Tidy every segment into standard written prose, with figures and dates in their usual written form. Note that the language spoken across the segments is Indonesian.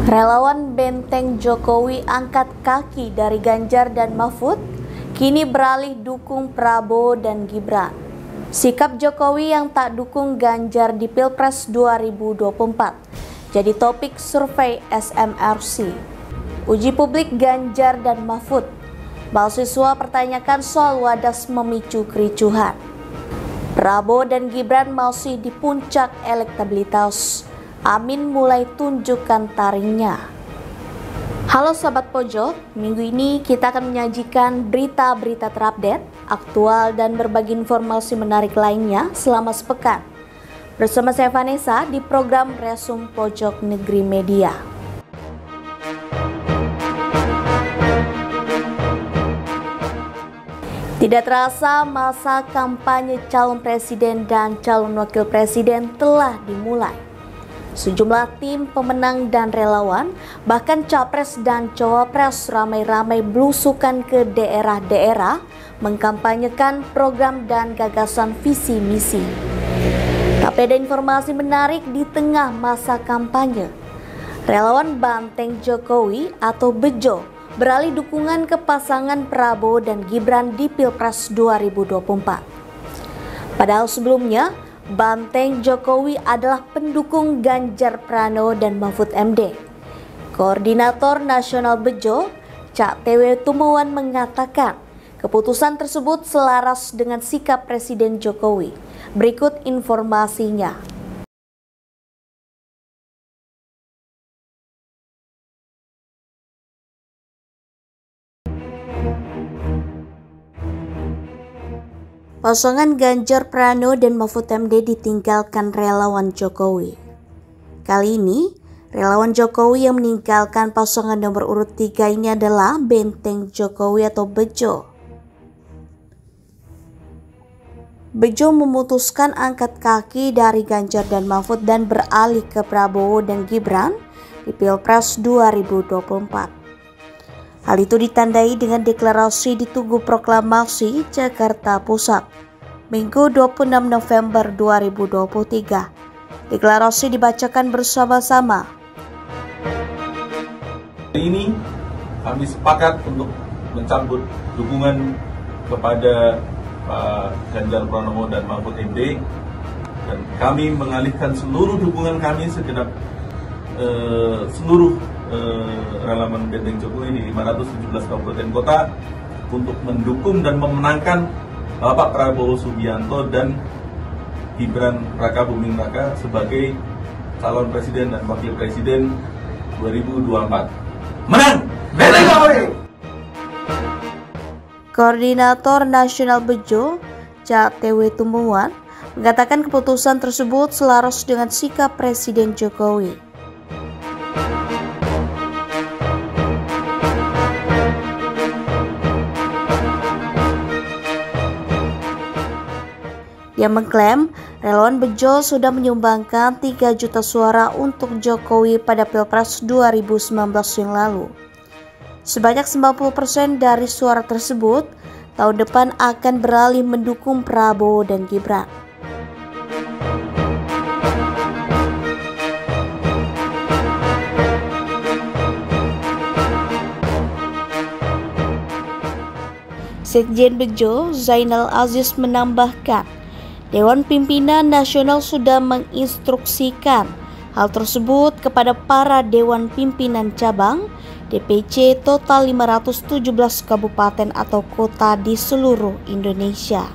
Relawan benteng Jokowi angkat kaki dari Ganjar dan Mahfud, kini beralih dukung Prabowo dan Gibran. Sikap Jokowi yang tak dukung Ganjar di Pilpres 2024 jadi topik survei SMRC. Uji publik Ganjar dan Mahfud. Mahasiswa pertanyakan soal wadas memicu kericuhan. Prabowo dan Gibran masih di puncak elektabilitas. Amin mulai tunjukkan taringnya. Halo Sobat Pojok, minggu ini kita akan menyajikan berita-berita terupdate, aktual dan berbagi informasi menarik lainnya selama sepekan. Bersama saya Vanessa di program Resum Pojok Negeri Media. Tidak terasa masa kampanye calon presiden dan calon wakil presiden telah dimulai. Sejumlah tim pemenang dan relawan, bahkan capres dan cawapres ramai-ramai belusukan ke daerah-daerah mengkampanyekan program dan gagasan visi misi. Tapi ada informasi menarik di tengah masa kampanye. Relawan Banteng Jokowi atau Bejo beralih dukungan ke pasangan Prabowo dan Gibran di Pilpres 2024. Padahal sebelumnya, Banteng Jokowi adalah pendukung Ganjar Pranowo dan Mahfud MD. Koordinator Nasional Bejo, Cak Tewe Tumawan mengatakan keputusan tersebut selaras dengan sikap Presiden Jokowi. Berikut informasinya. Pasangan Ganjar Pranowo dan Mahfud MD ditinggalkan relawan Jokowi. Kali ini, relawan Jokowi yang meninggalkan pasangan nomor urut 3 ini adalah Benteng Jokowi atau Bejo. Bejo memutuskan angkat kaki dari Ganjar dan Mahfud dan beralih ke Prabowo dan Gibran di Pilpres 2024. Hal itu ditandai dengan deklarasi di Tugu Proklamasi, Jakarta Pusat, Minggu 26 November 2023. Deklarasi dibacakan bersama-sama. Hari ini kami sepakat untuk mencabut dukungan kepada Pak Ganjar Pranowo dan Mahfud MD, dan kami mengalihkan seluruh dukungan kami segenap seluruh relawan Benteng Jokowi di 517 kabupaten kota untuk mendukung dan memenangkan Bapak Prabowo Subianto dan Gibran Raka Buming Raka sebagai calon presiden dan wakil presiden 2024. Menang! Benteng Jokowi! Koordinator Nasional Bejo, Cak Tewe Tumawan, mengatakan keputusan tersebut selaras dengan sikap Presiden Jokowi. Dia mengklaim relawan Bejo sudah menyumbangkan 3 juta suara untuk Jokowi pada Pilpres 2019 yang lalu. Sebanyak 90% dari suara tersebut tahun depan akan beralih mendukung Prabowo dan Gibran. Sekjen Bejo, Zainal Aziz menambahkan, Dewan Pimpinan Nasional sudah menginstruksikan hal tersebut kepada para Dewan Pimpinan Cabang, DPC total 517 kabupaten atau kota di seluruh Indonesia.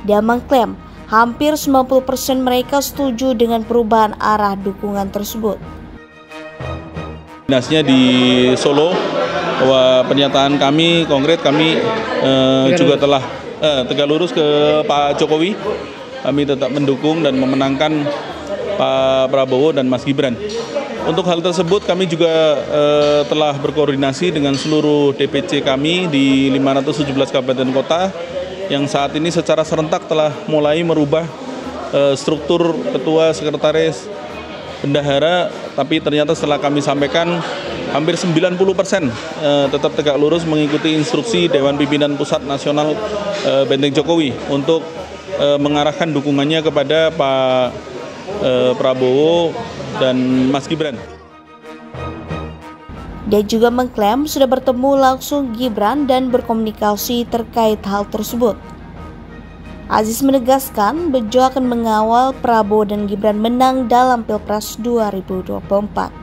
Dia mengklaim hampir 90% mereka setuju dengan perubahan arah dukungan tersebut. Dinasnya di Solo, bahwa pernyataan kami konkret, kami juga telah tegak lurus ke Pak Jokowi. Kami tetap mendukung dan memenangkan Pak Prabowo dan Mas Gibran. Untuk hal tersebut kami juga telah berkoordinasi dengan seluruh DPC kami di 517 kabupaten kota yang saat ini secara serentak telah mulai merubah struktur ketua, sekretaris, bendahara, tapi ternyata setelah kami sampaikan hampir 90% tetap tegak lurus mengikuti instruksi Dewan Pimpinan Pusat Nasional Benteng Jokowi untuk mengarahkan dukungannya kepada Pak Prabowo dan Mas Gibran. Dia juga mengklaim sudah bertemu langsung Gibran dan berkomunikasi terkait hal tersebut. Aziz menegaskan Bejo akan mengawal Prabowo dan Gibran menang dalam Pilpres 2024.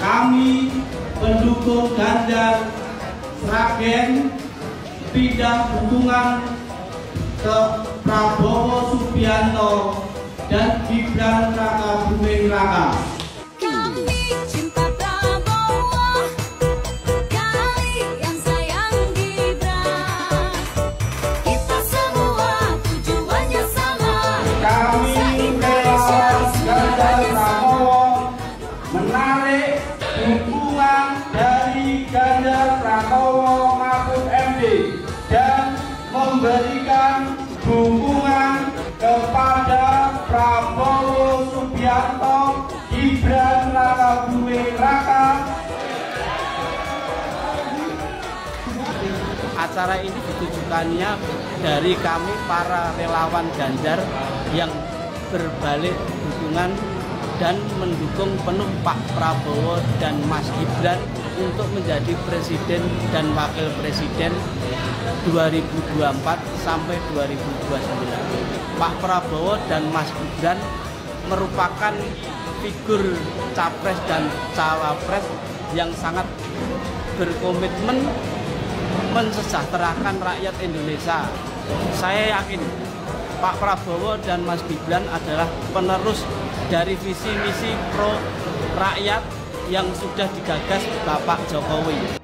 Kami pendukung Ganjar Sragen bidang dukungan ke Prabowo Subianto dan Gibran Rakabuming Raka. Kami cinta Prabowo, kalian sayang Gibran. Kita semua tujuannya sama. Kami relawan Ganjar Prabowo menarik dukungan dari Ganjar Pranowo Mahfud MD dan memberikan dukungan kepada Prabowo Subianto, Gibran Rakabuming Raka. Acara ini ditujukannya dari kami para relawan Ganjar yang berbalik dukungan dan mendukung penuh Pak Prabowo dan Mas Gibran untuk menjadi Presiden dan Wakil Presiden 2024 sampai 2029. Pak Prabowo dan Mas Gibran merupakan figur capres dan cawapres yang sangat berkomitmen mensejahterakan rakyat Indonesia. Saya yakin Pak Prabowo dan Mas Gibran adalah penerus dari visi misi pro rakyat yang sudah digagas Bapak Jokowi.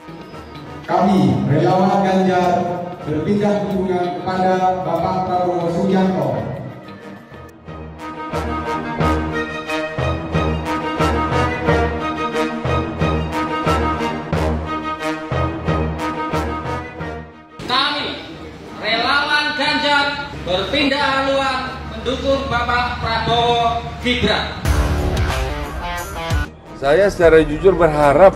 Kami relawan Ganjar berpindah dukungan kepada Bapak Prabowo Subianto. Kami relawan Ganjar berpindah haluan mendukung Bapak Prabowo Gibran. Saya secara jujur berharap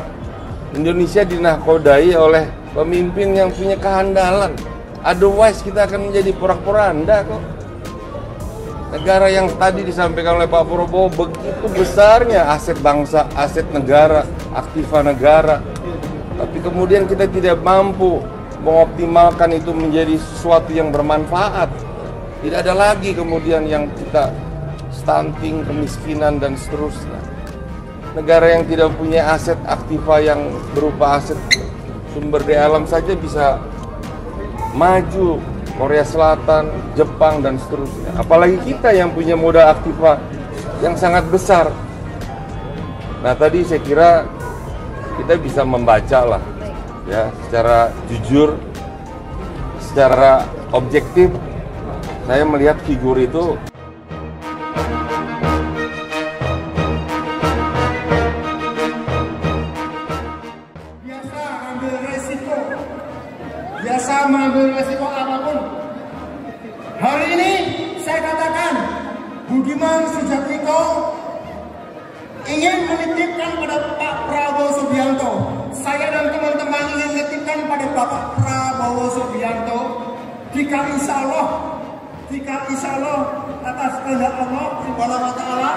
Indonesia dinahkodai oleh pemimpin yang punya kehandalan. Otherwise kita akan menjadi porak-poranda kok. Negara yang tadi disampaikan oleh Pak Prabowo begitu besarnya aset bangsa, aset negara, aktiva negara. Tapi kemudian kita tidak mampu mengoptimalkan itu menjadi sesuatu yang bermanfaat. Tidak ada lagi kemudian yang kita stunting, kemiskinan dan seterusnya. Negara yang tidak punya aset aktiva yang berupa aset sumber daya alam saja bisa maju. Korea Selatan, Jepang dan seterusnya. Apalagi kita yang punya modal aktiva yang sangat besar. Nah tadi saya kira kita bisa membaca lah ya secara jujur, secara objektif. Saya melihat figur itu biasa mengambil resiko apapun. Hari ini saya katakan Budiman Sujatmiko ingin menitipkan pada Pak Prabowo Subianto. Saya dan teman-teman ingin menitipkan pada Bapak Prabowo Subianto. Jika insya Allah atas kehendak Allah Subhanahu wa Ta'ala,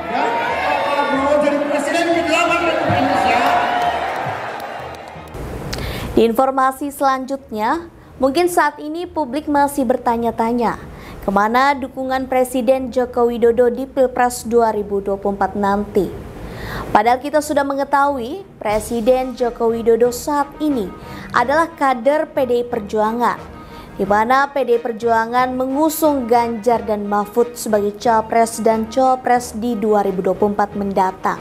ya, Pak Prabowo jadi Presiden ke-8 Republik Indonesia. Di informasi selanjutnya, mungkin saat ini publik masih bertanya-tanya kemana dukungan Presiden Joko Widodo di Pilpres 2024 nanti. Padahal kita sudah mengetahui Presiden Joko Widodo saat ini adalah kader PDI Perjuangan, di mana PDI Perjuangan mengusung Ganjar dan Mahfud sebagai Capres dan Cawapres di 2024 mendatang.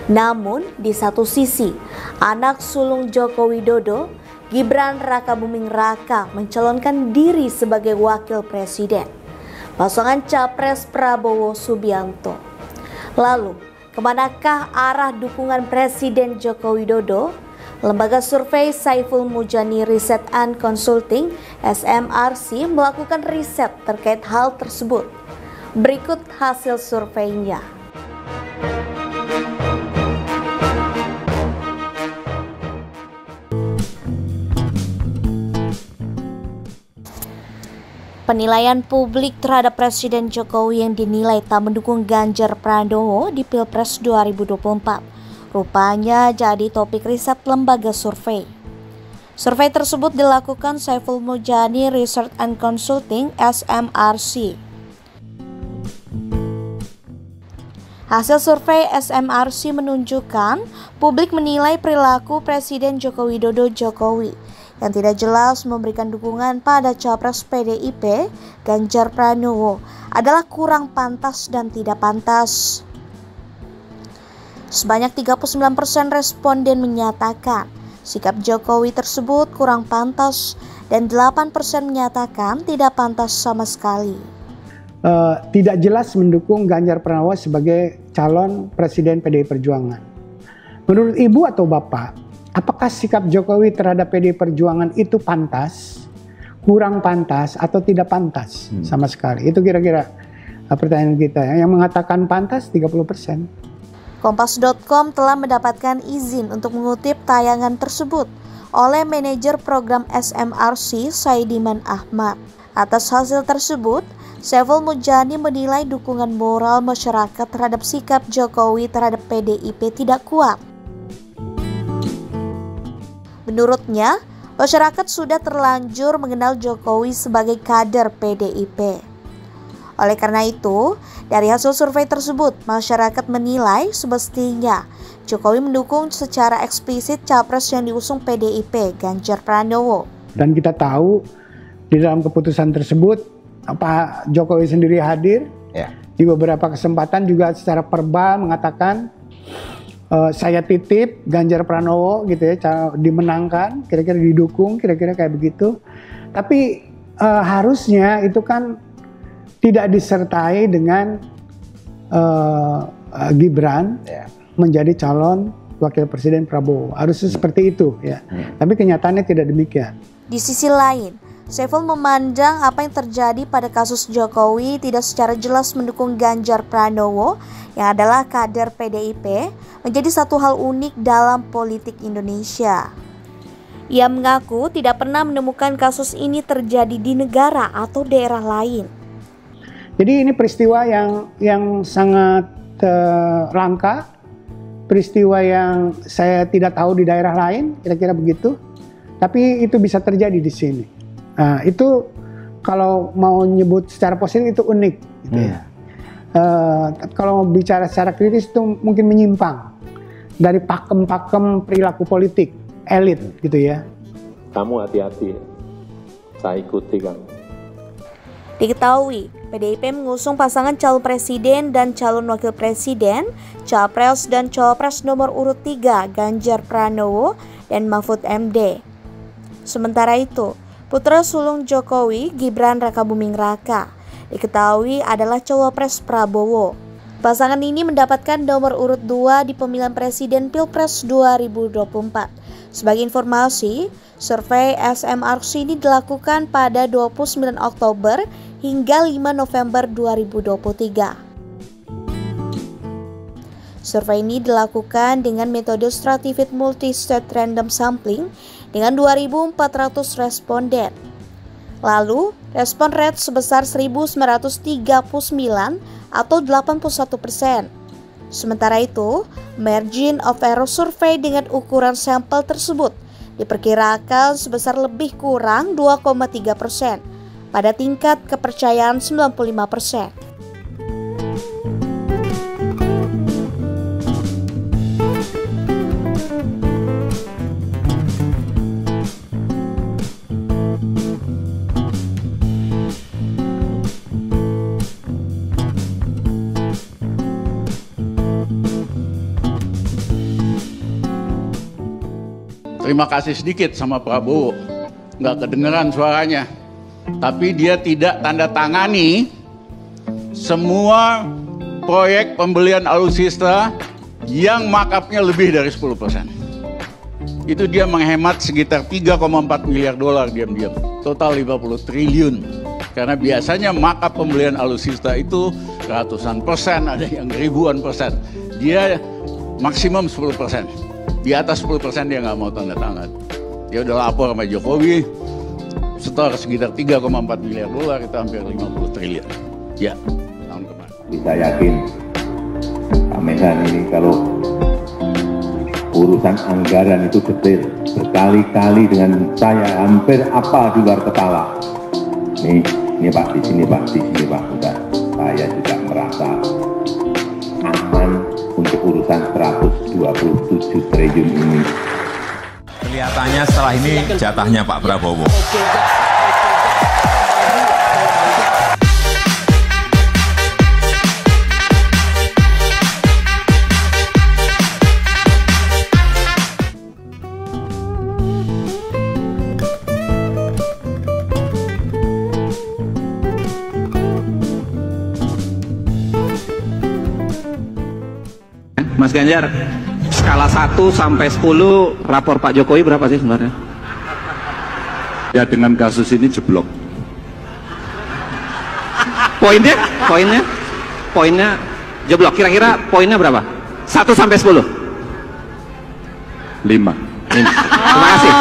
Namun, di satu sisi, anak sulung Joko Widodo, Gibran Rakabuming Raka mencalonkan diri sebagai wakil presiden, pasangan Capres Prabowo Subianto. Lalu, kemanakah arah dukungan Presiden Joko Widodo? Lembaga survei Saiful Mujani Research and Consulting (SMRC) melakukan riset terkait hal tersebut. Berikut hasil surveinya. Penilaian publik terhadap Presiden Jokowi yang dinilai tak mendukung Ganjar Pranowo di Pilpres 2024 rupanya jadi topik riset lembaga survei. Survei tersebut dilakukan Saiful Mujani Research and Consulting (SMRC). Hasil survei SMRC menunjukkan publik menilai perilaku Presiden Joko Widodo yang tidak jelas memberikan dukungan pada capres PDIP Ganjar Pranowo adalah kurang pantas dan tidak pantas. Sebanyak 39% responden menyatakan sikap Jokowi tersebut kurang pantas dan 8% menyatakan tidak pantas sama sekali. Tidak jelas mendukung Ganjar Pranowo sebagai calon presiden PDI Perjuangan. Menurut Ibu atau Bapak, apakah sikap Jokowi terhadap PDI Perjuangan itu pantas, kurang pantas, atau tidak pantas sama sekali? Itu kira-kira pertanyaan kita. Yang mengatakan pantas 30%. Kompas.com telah mendapatkan izin untuk mengutip tayangan tersebut oleh manajer program SMRC Saidiman Ahmad. Atas hasil tersebut, Saiful Mujani menilai dukungan moral masyarakat terhadap sikap Jokowi terhadap PDIP tidak kuat. Menurutnya, masyarakat sudah terlanjur mengenal Jokowi sebagai kader PDIP. Oleh karena itu, dari hasil survei tersebut, masyarakat menilai semestinya Jokowi mendukung secara eksplisit capres yang diusung PDIP, Ganjar Pranowo. Dan kita tahu di dalam keputusan tersebut, Pak Jokowi sendiri hadir. Di beberapa kesempatan juga secara verbal mengatakan, saya titip Ganjar Pranowo gitu ya, dimenangkan, kira-kira didukung, kira-kira kayak begitu. Tapi harusnya itu kan tidak disertai dengan Gibran menjadi calon wakil presiden Prabowo. Harusnya seperti itu ya. Tapi kenyataannya tidak demikian. Di sisi lain, Saiful memandang apa yang terjadi pada kasus Jokowi tidak secara jelas mendukung Ganjar Pranowo yang adalah kader PDIP menjadi satu hal unik dalam politik Indonesia. Ia mengaku tidak pernah menemukan kasus ini terjadi di negara atau daerah lain. Jadi ini peristiwa yang sangat langka, peristiwa yang saya tidak tahu di daerah lain, kira-kira begitu. Tapi itu bisa terjadi di sini. Nah, itu kalau mau nyebut secara positif itu unik gitu ya. Kalau bicara secara kritis itu mungkin menyimpang dari pakem-pakem perilaku politik elit gitu ya. Kamu hati-hati, saya ikuti kamu. Diketahui, PDIP mengusung pasangan calon presiden dan calon wakil presiden, capres dan cawapres nomor urut 3 Ganjar Pranowo dan Mahfud MD. Sementara itu, putra sulung Jokowi, Gibran Rakabuming Raka, diketahui adalah cawapres Prabowo. Pasangan ini mendapatkan nomor urut 2 di pemilihan presiden Pilpres 2024. Sebagai informasi, survei SMRC ini dilakukan pada 29 Oktober hingga 5 November 2023. Survei ini dilakukan dengan metode stratified multi-state random sampling dengan 2.400 responden. Lalu, respon rate sebesar 1.939 atau 81%. Sementara itu, margin of error survei dengan ukuran sampel tersebut diperkirakan sebesar lebih kurang 2,3% pada tingkat kepercayaan 95%. Terima kasih sedikit sama Prabowo, nggak kedengeran suaranya. Tapi dia tidak tanda tangani semua proyek pembelian alutsista yang markupnya lebih dari 10%. itu dia menghemat sekitar 3,4 miliar dolar diam-diam. Total 50 triliun. Karena biasanya markup pembelian alutsista itu ratusan persen, ada yang ribuan persen. Dia maksimum 10%. Di atas 10% dia nggak mau tanda tangan. Dia udah lapor sama Jokowi, setor sekitar 3,4 miliar dolar, itu hampir 50 triliun. Ya, tahun kemarin. Bisa yakin Pak Menhan ini kalau urusan anggaran itu detail, berkali-kali dengan saya hampir apa di luar kepala. Ini Pak, di sini Pak, di sini Pak. Udah, saya juga merasa aman untuk urusan 127 triliun ini. Kelihatannya setelah ini jatahnya Pak Prabowo. Mas Ganjar, skala 1 sampai 10 rapor Pak Jokowi berapa sih sebenarnya? Ya dengan kasus ini jeblok. Poinnya jeblok. Kira-kira poinnya berapa? 1 sampai 10? 5. Terima kasih.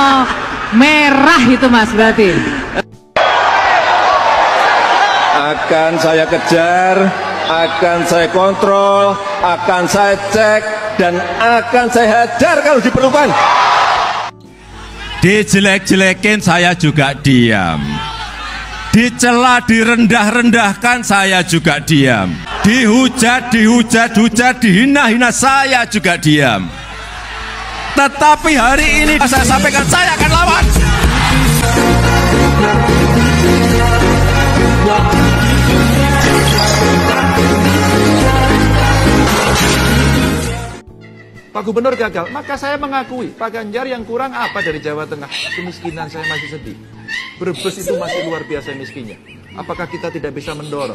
Merah itu Mas berarti. Akan saya kejar, akan saya kontrol, akan saya cek, dan akan saya hajar kalau diperlukan. Dijelek-jelekin saya juga diam. Dicela, direndah-rendahkan saya juga diam. Dihujat, dihina-hina saya juga diam. Tetapi hari ini saya sampaikan saya akan lawan. Pak Gubernur gagal, maka saya mengakui Pak Ganjar yang kurang apa dari Jawa Tengah? Kemiskinan saya masih sedih. Brebes itu masih luar biasa miskinnya. Apakah kita tidak bisa mendorong?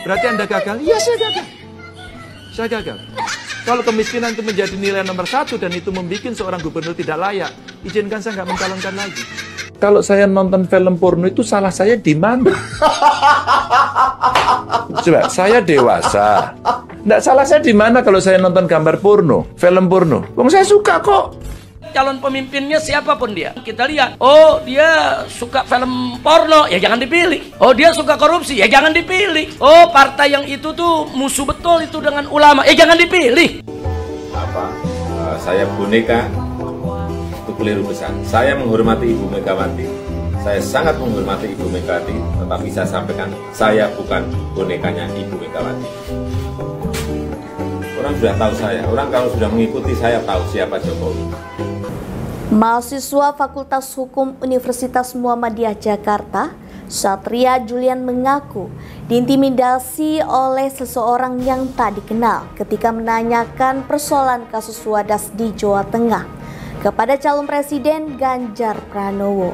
Berarti Anda gagal? Iya, saya gagal. Saya gagal. Kalau kemiskinan itu menjadi nilai nomor 1 dan itu membuat seorang gubernur tidak layak, izinkan saya nggak mencalonkan lagi. Kalau saya nonton film porno itu salah saya di mana? Coba, saya dewasa. Nggak salah saya di mana kalau saya nonton gambar porno, film porno? Wong saya suka kok. Calon pemimpinnya siapapun dia, kita lihat, oh dia suka film porno, ya jangan dipilih. Oh dia suka korupsi, ya jangan dipilih. Oh partai yang itu tuh musuh betul itu dengan ulama, ya jangan dipilih. Saya boneka, itu keliru besar. Saya menghormati Ibu Megawati, saya sangat menghormati Ibu Megawati, tetapi saya sampaikan, saya bukan bonekanya Ibu Megawati. Orang sudah tahu saya, orang kalau sudah mengikuti saya tahu siapa Jokowi. Mahasiswa Fakultas Hukum Universitas Muhammadiyah Jakarta, Satria Julian mengaku diintimidasi oleh seseorang yang tak dikenal ketika menanyakan persoalan kasus Wadas di Jawa Tengah kepada calon presiden Ganjar Pranowo.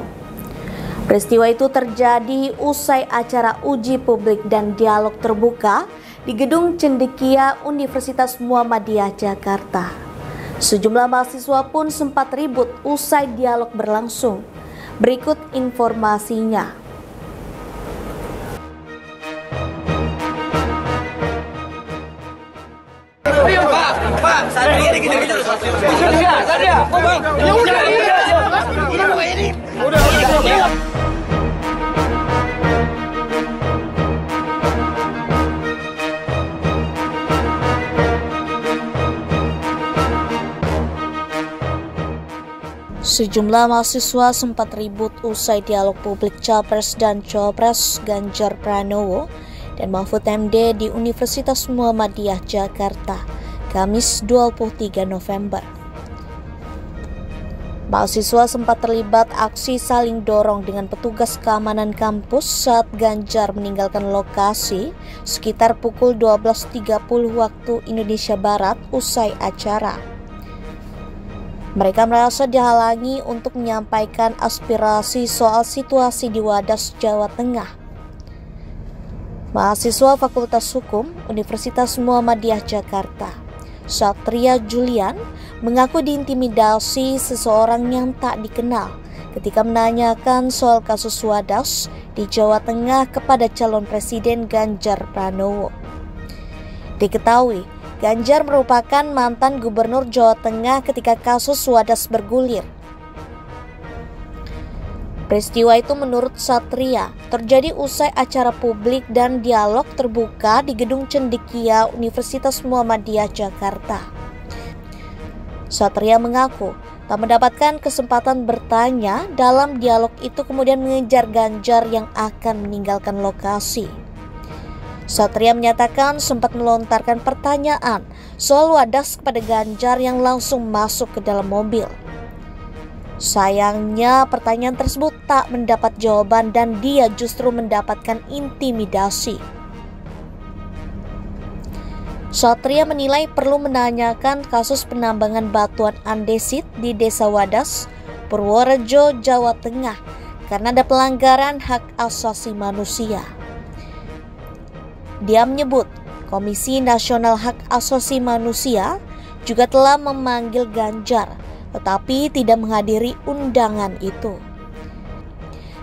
Peristiwa itu terjadi usai acara uji publik dan dialog terbuka di Gedung Cendekia Universitas Muhammadiyah Jakarta. Sejumlah mahasiswa pun sempat ribut usai dialog berlangsung. Berikut informasinya. Pak, Satria ini gini. Satria, ya udah ini. Udah. Sejumlah mahasiswa sempat ribut usai dialog publik Capres dan Cawapres Ganjar Pranowo dan Mahfud MD di Universitas Muhammadiyah Jakarta, Kamis 23 November. Mahasiswa sempat terlibat aksi saling dorong dengan petugas keamanan kampus saat Ganjar meninggalkan lokasi sekitar pukul 12.30 waktu Indonesia Barat usai acara. Mereka merasa dihalangi untuk menyampaikan aspirasi soal situasi di Wadas, Jawa Tengah. Mahasiswa Fakultas Hukum Universitas Muhammadiyah Jakarta, Satria Julian, mengaku diintimidasi seseorang yang tak dikenal ketika menanyakan soal kasus wadas di Jawa Tengah kepada calon presiden Ganjar Pranowo. Diketahui, Ganjar merupakan mantan gubernur Jawa Tengah ketika kasus wadas bergulir. Peristiwa itu menurut Satria terjadi usai acara publik dan dialog terbuka di Gedung Cendekia Universitas Muhammadiyah Jakarta. Satria mengaku tak mendapatkan kesempatan bertanya dalam dialog itu, kemudian mengejar Ganjar yang akan meninggalkan lokasi. Satria menyatakan sempat melontarkan pertanyaan soal wadas kepada Ganjar yang langsung masuk ke dalam mobil. Sayangnya pertanyaan tersebut tak mendapat jawaban dan dia justru mendapatkan intimidasi. Satria menilai perlu menanyakan kasus penambangan batuan andesit di Desa Wadas, Purworejo, Jawa Tengah karena ada pelanggaran hak asasi manusia. Dia menyebut Komisi Nasional Hak Asasi Manusia juga telah memanggil Ganjar tetapi tidak menghadiri undangan itu.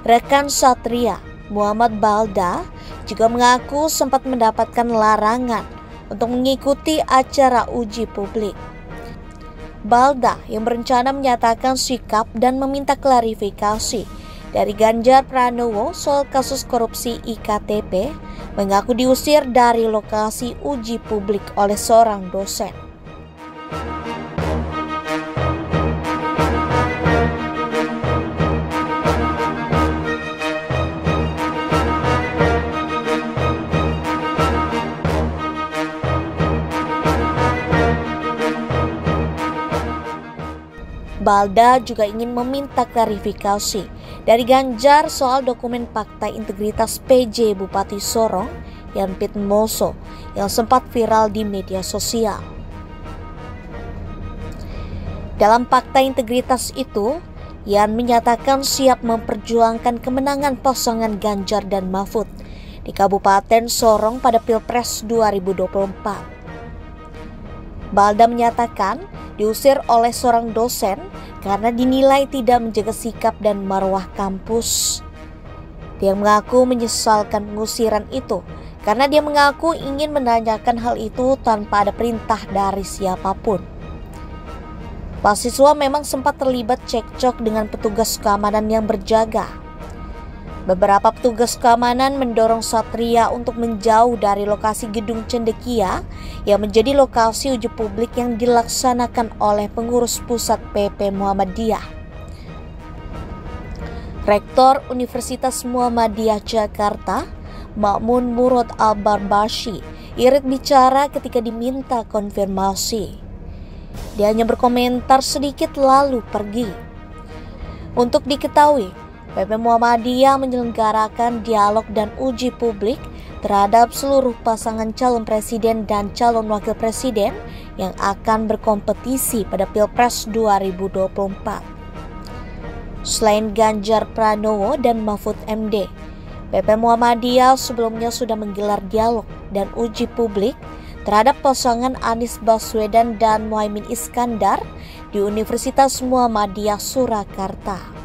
Rekan Satria, Muhammad Balda, juga mengaku sempat mendapatkan larangan untuk mengikuti acara uji publik. Balda yang berencana menyatakan sikap dan meminta klarifikasi dari Ganjar Pranowo soal kasus korupsi IKTP, mengaku diusir dari lokasi uji publik oleh seorang dosen. Balda juga ingin meminta klarifikasi dari Ganjar soal dokumen fakta integritas PJ Bupati Sorong, Yan Pitmoso, yang sempat viral di media sosial. Dalam fakta integritas itu, Yan menyatakan siap memperjuangkan kemenangan pasangan Ganjar dan Mahfud di Kabupaten Sorong pada Pilpres 2024. Balda menyatakan diusir oleh seorang dosen karena dinilai tidak menjaga sikap dan marwah kampus. Dia mengaku menyesalkan pengusiran itu karena dia mengaku ingin menanyakan hal itu tanpa ada perintah dari siapapun. Mahasiswa memang sempat terlibat cekcok dengan petugas keamanan yang berjaga. Beberapa petugas keamanan mendorong Satria untuk menjauh dari lokasi Gedung Cendekia yang menjadi lokasi uji publik yang dilaksanakan oleh pengurus pusat PP Muhammadiyah. Rektor Universitas Muhammadiyah Jakarta, Ma'mun Murad Al-Barbashi, irit bicara ketika diminta konfirmasi. Dia hanya berkomentar sedikit lalu pergi. Untuk diketahui, PP Muhammadiyah menyelenggarakan dialog dan uji publik terhadap seluruh pasangan calon presiden dan calon wakil presiden yang akan berkompetisi pada Pilpres 2024. Selain Ganjar Pranowo dan Mahfud MD, PP Muhammadiyah sebelumnya sudah menggelar dialog dan uji publik terhadap pasangan Anies Baswedan dan Muhaimin Iskandar di Universitas Muhammadiyah Surakarta.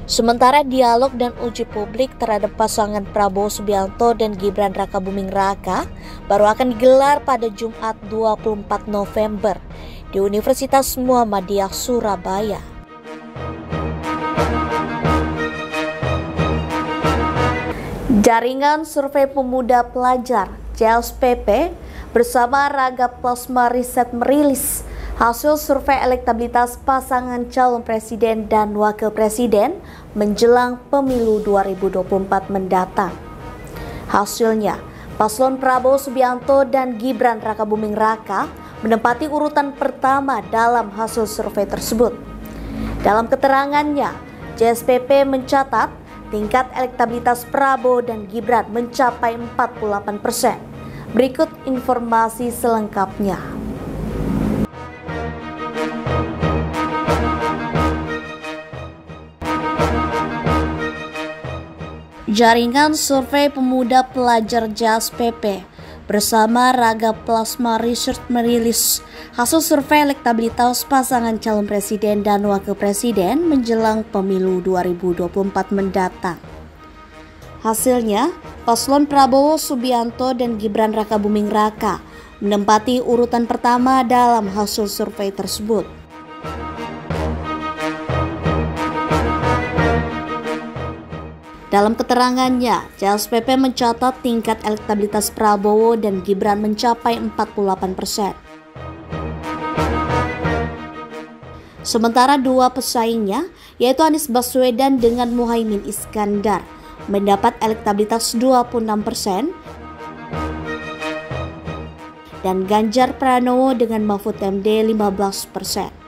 Sementara dialog dan uji publik terhadap pasangan Prabowo Subianto dan Gibran Rakabuming Raka baru akan digelar pada Jumat 24 November di Universitas Muhammadiyah Surabaya. Jaringan Survei Pemuda Pelajar JSPP bersama Raga Plasma Riset merilis hasil survei elektabilitas pasangan calon presiden dan wakil presiden menjelang pemilu 2024 mendatang. Hasilnya, paslon Prabowo Subianto dan Gibran Rakabuming Raka menempati urutan pertama dalam hasil survei tersebut. Dalam keterangannya, JSPP mencatat tingkat elektabilitas Prabowo dan Gibran mencapai 48%. Berikut informasi selengkapnya. Jaringan Survei Pemuda Pelajar JSPP bersama Raga Plasma Research merilis hasil survei elektabilitas pasangan calon presiden dan wakil presiden menjelang pemilu 2024 mendatang. Hasilnya, paslon Prabowo Subianto dan Gibran Rakabuming Raka menempati urutan pertama dalam hasil survei tersebut. Dalam keterangannya, JSPP mencatat tingkat elektabilitas Prabowo dan Gibran mencapai 48%. Sementara dua pesaingnya, yaitu Anies Baswedan dengan Muhaimin Iskandar, mendapat elektabilitas 26% dan Ganjar Pranowo dengan Mahfud MD 15%.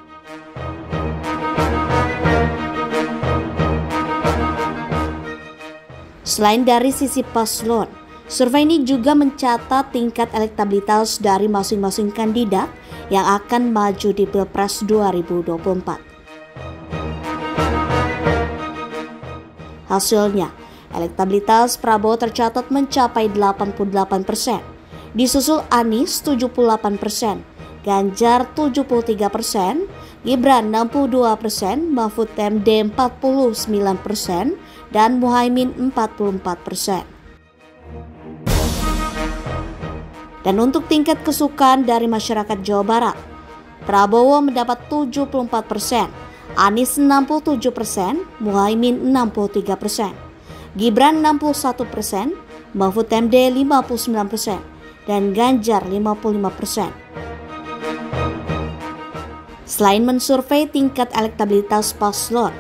Selain dari sisi paslon, survei ini juga mencatat tingkat elektabilitas dari masing-masing kandidat yang akan maju di Pilpres 2024. Hasilnya, elektabilitas Prabowo tercatat mencapai 88%, disusul Anies 78%, Ganjar 73%, Gibran 62%, Mahfud MD 49%, dan Muhaimin 44%. Dan untuk tingkat kesukaan dari masyarakat Jawa Barat, Prabowo mendapat 74%, Anies 67%, Muhaimin 63%, Gibran 61%, Mahfud MD 59%, dan Ganjar 55%. Selain mensurvei tingkat elektabilitas paslon,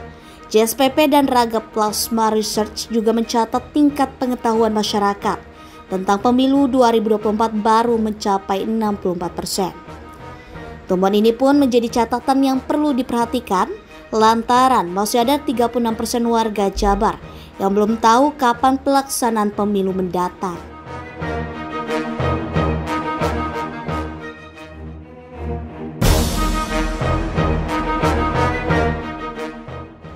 JSPP dan Raga Plasma Research juga mencatat tingkat pengetahuan masyarakat tentang pemilu 2024 baru mencapai 64%. Temuan ini pun menjadi catatan yang perlu diperhatikan lantaran masih ada 36% warga Jabar yang belum tahu kapan pelaksanaan pemilu mendatang.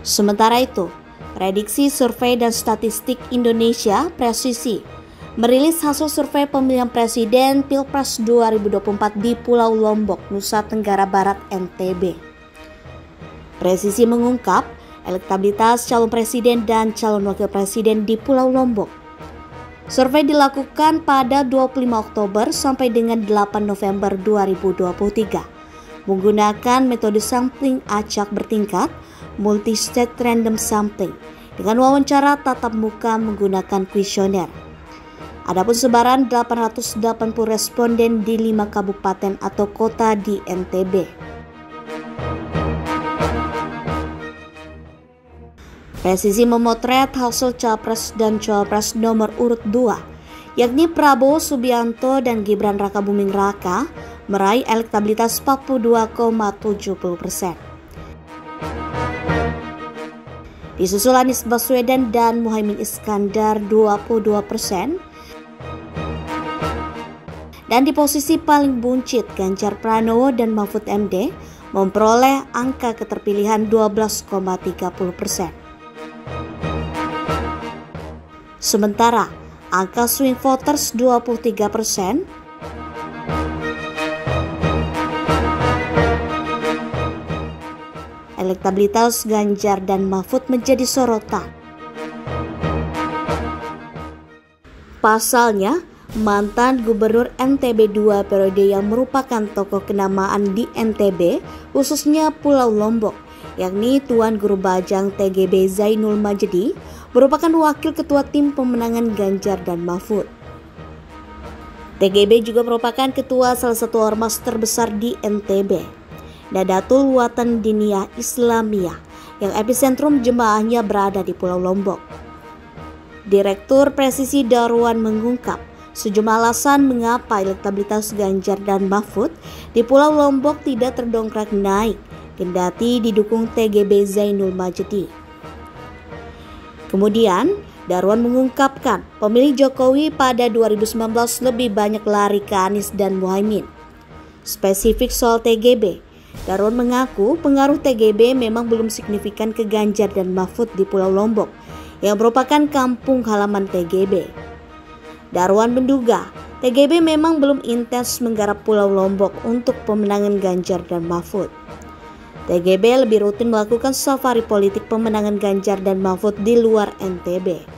Sementara itu, prediksi survei dan statistik Indonesia Presisi merilis hasil survei pemilihan presiden Pilpres 2024 di Pulau Lombok, Nusa Tenggara Barat, NTB. Presisi mengungkap elektabilitas calon presiden dan calon wakil presiden di Pulau Lombok. Survei dilakukan pada 25 Oktober sampai dengan 8 November 2023 menggunakan metode sampling acak bertingkat multi-state random sampling dengan wawancara tatap muka menggunakan kuesioner. Adapun sebaran 880 responden di 5 kabupaten atau kota di NTB. Presisi memotret hasil Capres dan Cawapres nomor urut 2, yakni Prabowo Subianto dan Gibran Rakabuming Raka meraih elektabilitas 42,70%. Disusul Anies Baswedan dan Muhaimin Iskandar 22%. Dan di posisi paling buncit, Ganjar Pranowo dan Mahfud MD memperoleh angka keterpilihan 12,30%. Sementara angka swing voters 23%. Elektabilitas Ganjar dan Mahfud menjadi sorotan. Pasalnya, mantan Gubernur NTB 2 periode yang merupakan tokoh kenamaan di NTB, khususnya Pulau Lombok, yakni Tuan Guru Bajang TGB Zainul Majdi, merupakan wakil ketua tim pemenangan Ganjar dan Mahfud. TGB juga merupakan ketua salah satu ormas terbesar di NTB, Nadatul Watan Diniyah Islamiyah, yang epicentrum jemaahnya berada di Pulau Lombok. Direktur Presisi Darwan mengungkap sejumlah alasan mengapa elektabilitas Ganjar dan Mahfud di Pulau Lombok tidak terdongkrak naik, kendati didukung TGB Zainul Majdi. Kemudian, Darwan mengungkapkan pemilih Jokowi pada 2019 lebih banyak lari ke Anies dan Muhaimin. Spesifik soal TGB, Darwan mengaku pengaruh TGB memang belum signifikan ke Ganjar dan Mahfud di Pulau Lombok, yang merupakan kampung halaman TGB. Darwan menduga TGB memang belum intens menggarap Pulau Lombok untuk pemenangan Ganjar dan Mahfud. TGB lebih rutin melakukan safari politik pemenangan Ganjar dan Mahfud di luar NTB.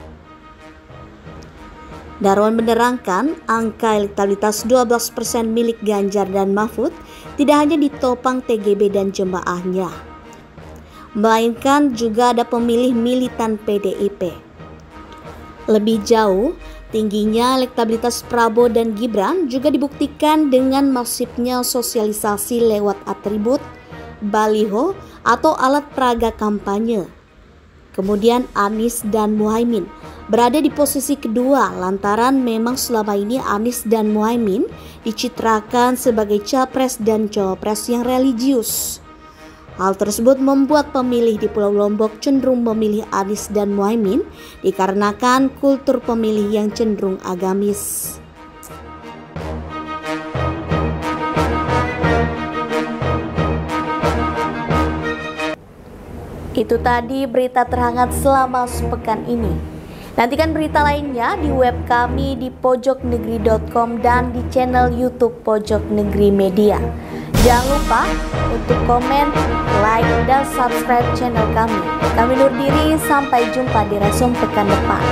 Darwan menerangkan angka elektabilitas 12% milik Ganjar dan Mahfud tidak hanya ditopang TGB dan jemaahnya, melainkan juga ada pemilih militan PDIP. Lebih jauh, tingginya elektabilitas Prabowo dan Gibran juga dibuktikan dengan masifnya sosialisasi lewat atribut, baliho, atau alat peraga kampanye. Kemudian Anies dan Muhaimin berada di posisi kedua lantaran memang selama ini Anies dan Muhaimin dicitrakan sebagai capres dan cawapres yang religius. Hal tersebut membuat pemilih di Pulau Lombok cenderung memilih Anies dan Muhaimin dikarenakan kultur pemilih yang cenderung agamis. Itu tadi berita terhangat selama sepekan ini. Nantikan berita lainnya di web kami di pojoknegeri.com dan di channel YouTube Pojok Negeri Media. Jangan lupa untuk komen, like, dan subscribe channel kami. Kami undur diri, sampai jumpa di Resum pekan depan.